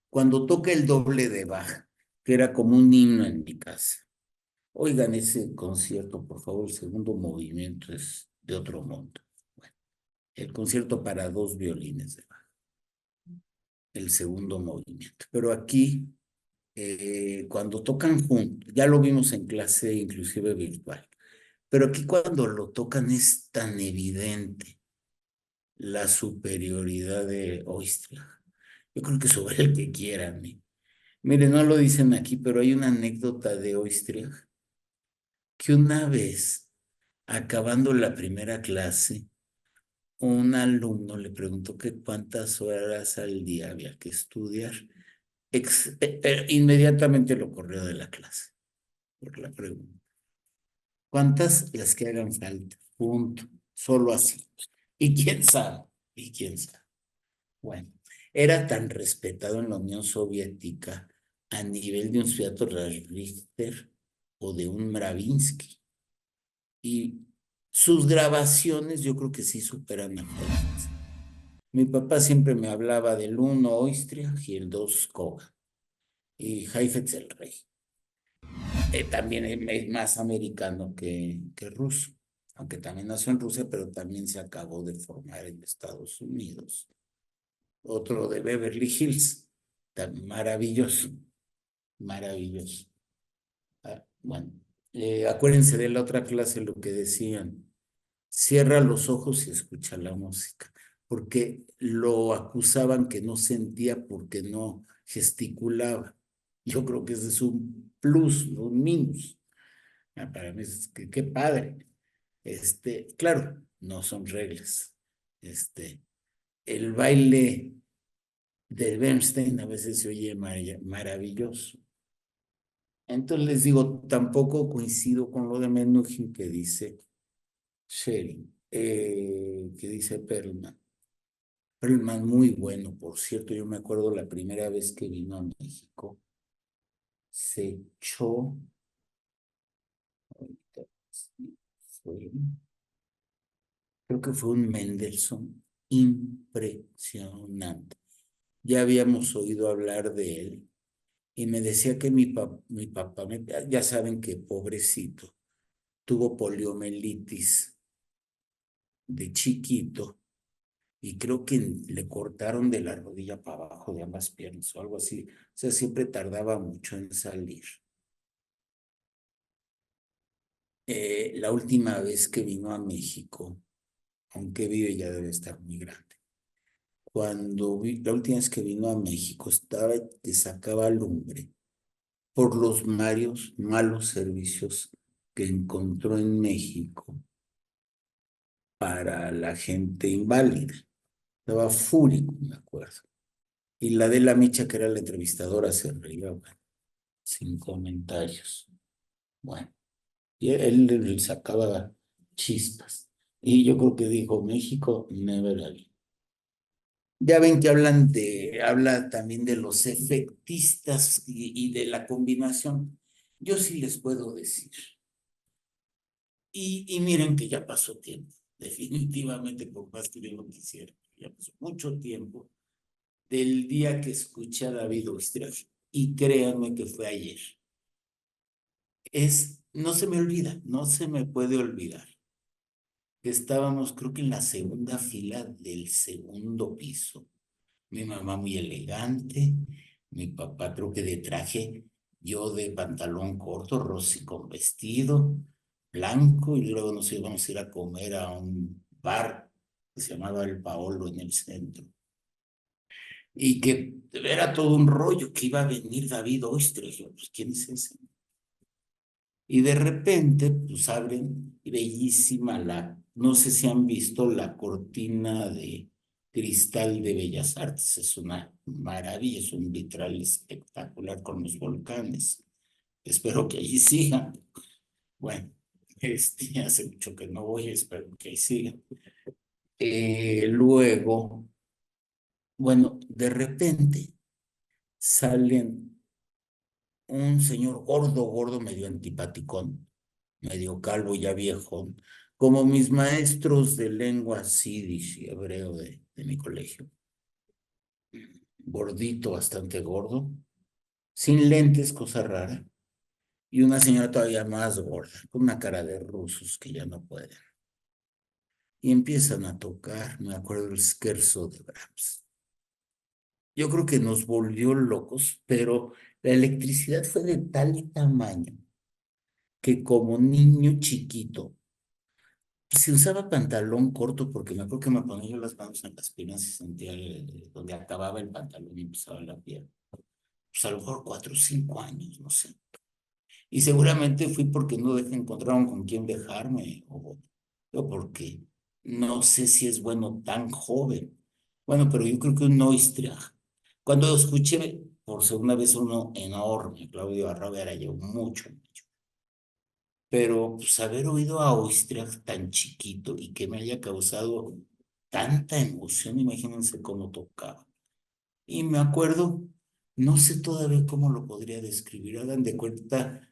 Cuando toca el doble de Bach, que era como un himno en mi casa. Oigan ese concierto, por favor, el segundo movimiento es de otro mundo. Bueno, el concierto para dos violines de Bach, el segundo movimiento. Pero aquí, cuando tocan juntos, ya lo vimos en clase inclusive virtual, pero aquí cuando lo tocan es tan evidente la superioridad de Oistrakh. Yo creo que sobre el que quieran. Miren, no lo dicen aquí, pero hay una anécdota de Oistrakh que una vez, acabando la primera clase, un alumno le preguntó que cuántas horas al día había que estudiar. Inmediatamente lo corrió de la clase por la pregunta. ¿Cuántas? Las que hagan falta. Punto. Solo así. ¿Y quién sabe? ¿Y quién sabe? Bueno, era tan respetado en la Unión Soviética a nivel de un Sviatoslav Richter o de un Mravinsky. Y sus grabaciones yo creo que sí superan a Ferenc. Mi papá siempre me hablaba del 1 Oistrakh y el 2 Koga. Y Heifetz el Rey. También es más americano que ruso. Aunque también nació en Rusia, pero también se acabó de formar en Estados Unidos. Otro de Beverly Hills. Tan maravilloso. Maravilloso. Bueno, acuérdense de la otra clase lo que decían. Cierra los ojos y escucha la música. Porque lo acusaban que no sentía porque no gesticulaba. Yo creo que ese es un plus, no un minus. Para mí es que qué padre. Claro, no son reglas. El baile de Bernstein a veces se oye maravilloso. Entonces les digo, tampoco coincido con lo de Menuhin que dice Schering, que dice Perlman. Perlman muy bueno, por cierto, yo me acuerdo la primera vez que vino a México, se echó, creo que fue un Mendelssohn impresionante. Ya habíamos oído hablar de él y me decía que mi papá, ya saben que pobrecito, tuvo poliomielitis de chiquito y creo que le cortaron de la rodilla para abajo de ambas piernas o algo así. O sea, siempre tardaba mucho en salir. La última vez que vino a México, aunque vive ya debe estar muy grande. La última vez que vino a México estaba que sacaba lumbre por los malos servicios que encontró en México para la gente inválida. Estaba fúrico, me acuerdo. Y la de la Micha, que era la entrevistadora, se reía, bueno, sin comentarios. Bueno, y él le sacaba chispas. Y yo creo que dijo, México, never again. Ya ven que habla también de los efectistas y de la combinación. Yo sí les puedo decir. Y miren que ya pasó tiempo, definitivamente, por más que yo no quisiera. Ya pasó mucho tiempo del día que escuché a David Oistrakh. Y créanme que fue ayer. No se me olvida, no se me puede olvidar. Estábamos, creo que en la segunda fila del segundo piso. Mi mamá muy elegante, mi papá creo que de traje, yo de pantalón corto, Rosy con vestido blanco, y luego nos íbamos a ir a comer a un bar que se llamaba El Paolo en el centro. Y que era todo un rollo que iba a venir David Oistrakh. Yo, pues, ¿quién es ese? Y de repente, pues abren, bellísima no sé si han visto la cortina de cristal de Bellas Artes, es una maravilla, es un vitral espectacular con los volcanes. Espero que allí sigan. Bueno, hace mucho que no voy, espero que ahí sigan. Luego, bueno, de repente salen un señor gordo, medio antipaticón, medio calvo, ya viejo, como mis maestros de lengua yiddish y hebreo de mi colegio. Gordito, bastante gordo, sin lentes, cosa rara, y una señora todavía más gorda, con una cara de rusos que ya no pueden. Y empiezan a tocar, me acuerdo el scherzo de Brahms. Yo creo que nos volvió locos, pero la electricidad fue de tal tamaño que como niño chiquito, si usaba pantalón corto, porque me acuerdo que me ponía yo las manos en las piernas y sentía donde acababa el pantalón y empezaba la pierna. Pues a lo mejor 4 o 5 años, no sé. Y seguramente fui porque no encontraron con quién dejarme, o porque no sé si es bueno tan joven. Bueno, pero yo creo que un Oistrakh. Cuando escuché por segunda vez uno enorme, Claudio Arrau, era yo mucho. pero pues haber oído a Oistrakh tan chiquito y que me haya causado tanta emoción, imagínense cómo tocaba. Y me acuerdo, no sé todavía cómo lo podría describir, hagan de cuenta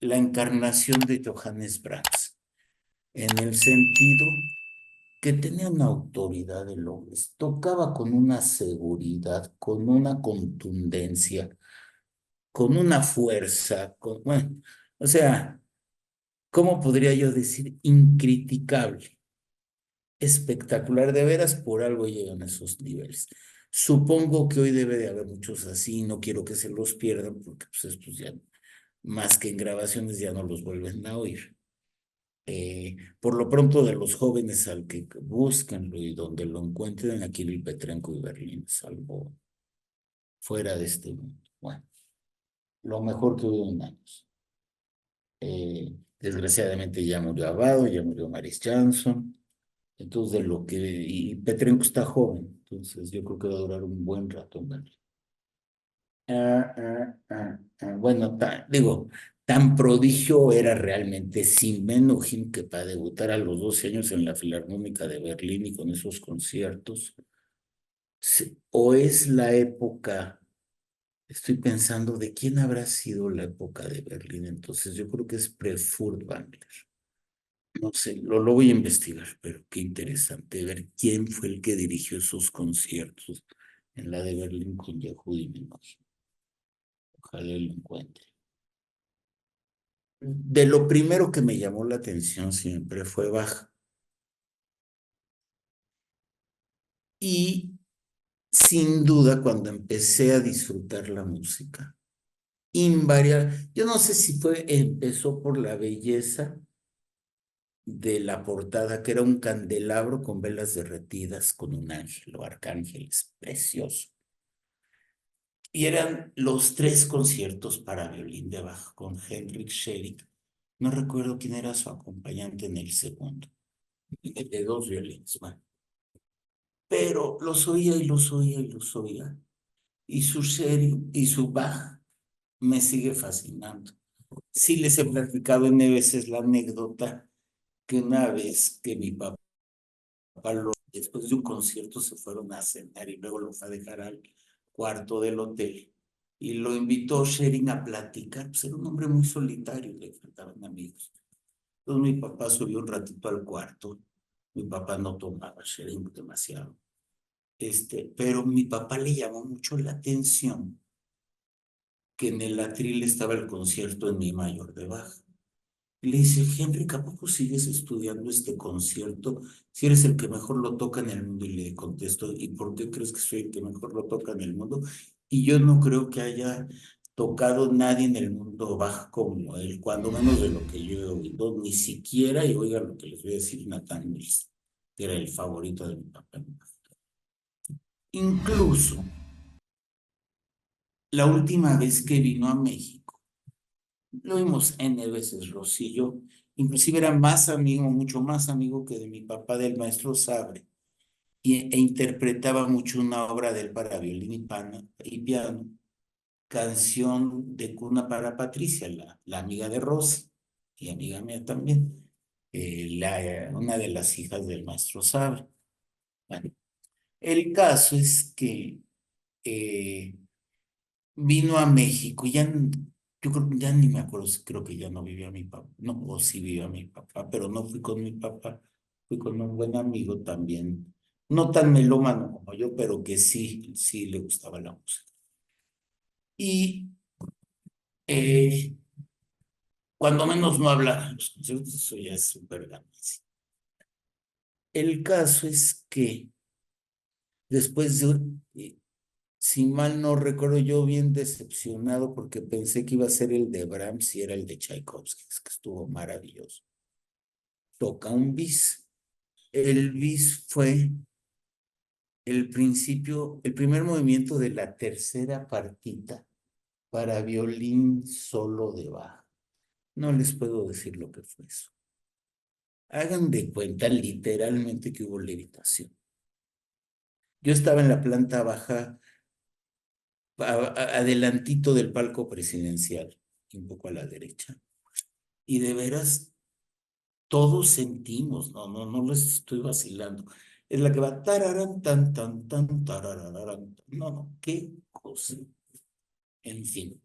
la encarnación de Johannes Brahms, en el sentido que tenía una autoridad el hombre, tocaba con una seguridad, con una contundencia, con una fuerza, bueno, o sea, ¿cómo podría yo decir? Incriticable, espectacular, de veras, por algo llegan a esos niveles. Supongo que hoy debe de haber muchos así, no quiero que se los pierdan, porque pues estos ya, más que en grabaciones, ya no los vuelven a oír. Por lo pronto, de los jóvenes al que búsquenlo y donde lo encuentren, aquí en Petrenko y Berlín, salvo fuera de este mundo. Bueno, lo mejor que hubo en años. Desgraciadamente ya murió Abado, ya murió Maris Johnson. Entonces, y Petrenko está joven, entonces yo creo que va a durar un buen rato en Berlín. Bueno, digo, tan prodigio era realmente Sin Menuhin que para debutar a los 12 años en la Filarmónica de Berlín y con esos conciertos, o es la época, estoy pensando de quién habrá sido la época de Berlín, entonces yo creo que es Furtwängler. No sé, lo voy a investigar, pero qué interesante ver quién fue el que dirigió esos conciertos en la de Berlín con Yehudi Menuhin. Ojalá lo encuentre. De lo primero que me llamó la atención siempre fue Bach. Y sin duda, cuando empecé a disfrutar la música, yo no sé si empezó por la belleza de la portada, que era un candelabro con velas derretidas con un ángel o arcángeles, precioso. Y eran los 3 conciertos para violín de Bach con Henrik Schering. No recuerdo quién era su acompañante en el segundo. De 2 violines, bueno. Pero los oía y los oía y los oía. Y su Schering y su Bach me sigue fascinando. Sí les he platicado N veces la anécdota que una vez que mi papá, después de un concierto, se fueron a cenar y luego lo fue a dejar al cuarto del hotel. Y lo invitó Schering a platicar, pues era un hombre muy solitario, le faltaban amigos. Entonces mi papá subió un ratito al cuarto. Mi papá no tomaba Schering demasiado. Pero mi papá le llamó mucho la atención que en el atril estaba el concierto en mi mayor de Bach. Le dice, Henrik, ¿a poco sigues estudiando este concierto? Si eres el que mejor lo toca en el mundo. Y le contesto, ¿y por qué crees que soy el que mejor lo toca en el mundo? Y yo no creo que haya tocado nadie en el mundo Bach como él, cuando menos de lo que yo he oído, ni siquiera, y oigan lo que les voy a decir, Nathan Mills, que era el favorito de mi papá. Incluso, la última vez que vino a México, lo vimos N veces, Rosillo, inclusive era más amigo, mucho más amigo que de mi papá, del maestro Sabre, e interpretaba mucho una obra de él para violín y piano, Canción de cuna para Patricia, la amiga de Rosy, y amiga mía también, una de las hijas del maestro Sabre. Bueno, el caso es que vino a México, yo creo que ya ni me acuerdo, creo que ya no vivía mi papá, no, o sí vivía mi papá, pero no fui con mi papá, fui con un buen amigo también, no tan melómano como yo, pero que sí le gustaba la música. Y cuando menos no hablaba en los conciertos, eso ya es súper ganancia. El caso es que después de, si mal no recuerdo, yo bien decepcionado porque pensé que iba a ser el de Brahms y era el de Tchaikovsky, que estuvo maravilloso. Toca un bis. El bis fue el primer movimiento de la tercera partita para violín solo de Bach. No les puedo decir lo que fue eso. Hagan de cuenta literalmente que hubo levitación. Yo estaba en la planta baja, adelantito del palco presidencial, un poco a la derecha. y de veras todos sentimos, no les estoy vacilando. Es la que va tararán, tan, tan, tan, tarararán. No, qué cosa. En fin.